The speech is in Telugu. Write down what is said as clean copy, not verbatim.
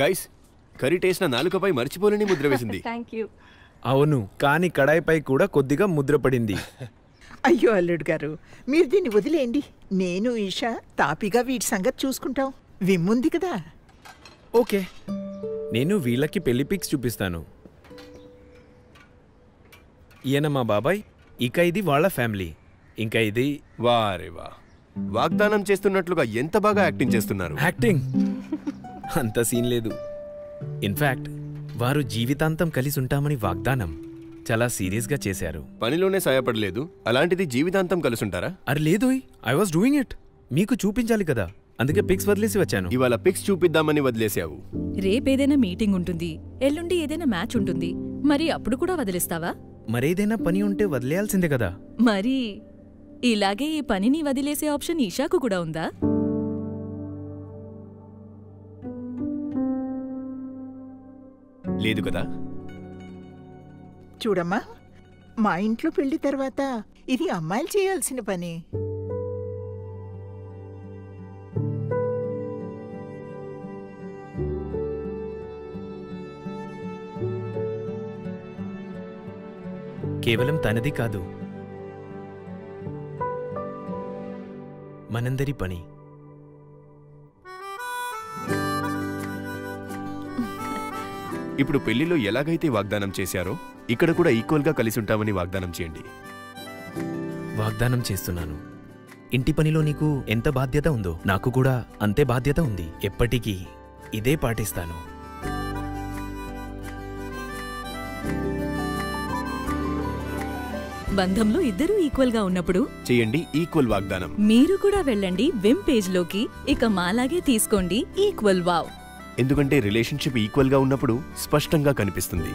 గైస్, కర్రీ టేస్ట్ నా నాలుకపై మర్చిపోలేని ముద్ర వేసింది. థాంక్యూ. అవును, కానీ కడాయిపై కూడా కొద్దిగా ముద్ర పడింది. అయ్యో అల్లుడు గారు, మీరు దీన్ని వదిలేయండి. నేను ఈషా తాపిగా వీటి సంగతి చూసుకుంటాం. విమ్ముంది కదా. ఓకే, నేను వీళ్ళకి పెళ్లి పిక్స్ చూపిస్తాను. ఈయన మా బాబాయ్, ఇక ఇది వాళ్ళ ఫ్యామిలీ, ఇంకా ఇది. వారే వా, వాగ్దానం చేస్తున్నట్లుగా ఎంత బాగా యాక్టింగ్ చేస్తున్నారు. యాక్టింగ్ అంత సీన్ లేదు. ఇన్ఫాక్ట్ వారు జీవితాంతం కలిసి ఉంటామని వాగ్దానం చాలా సీరియస్గా చేశారు. పనిలోనే సాయపడలేదు, అలాంటిది జీవితాంతం కలుసుంటారా? అరే లేదు, ఐ వాజ్ డూయింగ్ ఇట్. మీకు చూపించాలి కదా, అందుకే పిక్స్ వదిలేసి వచ్చాను. ఇవాళ పిక్స్ చూపిద్దామని వదిలేసావు. రేపేదైనా మీటింగ్ ఉంటుంది, ఎల్లుండి ఏదైనా మ్యాచ్ ఉంటుంది, మరి అప్పుడు కూడా వదిలేస్తావా? మరేదైనా పని ఉంటే వదిలేయాల్సిందే కదా. మరి ఇలాగే ఈ పనిని వదిలేసే ఆప్షన్ ఈషాకు కూడా ఉందా? లేదు కదా. చూడమ్మా, మా ఇంట్లో పెళ్లి తర్వాత ఇది అమ్మాయిలు చేయాల్సిన పని. కేవలం తనది కాదు, మనందరి పని. ఇప్పుడు పెళ్లిలో ఎలాగైతే వాగ్దానం చేశారో ఇక్కడ కూడా ఈక్వల్ గా కలిసి ఉంటామని వాగ్దానం చేయండి. వాగ్దానం చేస్తున్నాను. ఇంటి పనిలో నీకు ఎంత బాధ్యత ఉందో నాకు కూడా అంతే బాధ్యత ఉంది. ఎప్పటికీ ఇదే పాటిస్తాను. బంధంలో ఇద్దరూ ఈక్వల్ గా ఉన్నప్పుడు చేయండి ఈక్వల్ వాగ్దానం. మీరు కూడా వెళ్ళండి విమ్ పేజ్ లోకి, ఇక మాలాగే తీసుకోండి ఈక్వల్ వావ్. ఎందుకంటే రిలేషన్షిప్ ఈక్వల్ గా ఉన్నప్పుడు స్పష్టంగా కనిపిస్తుంది.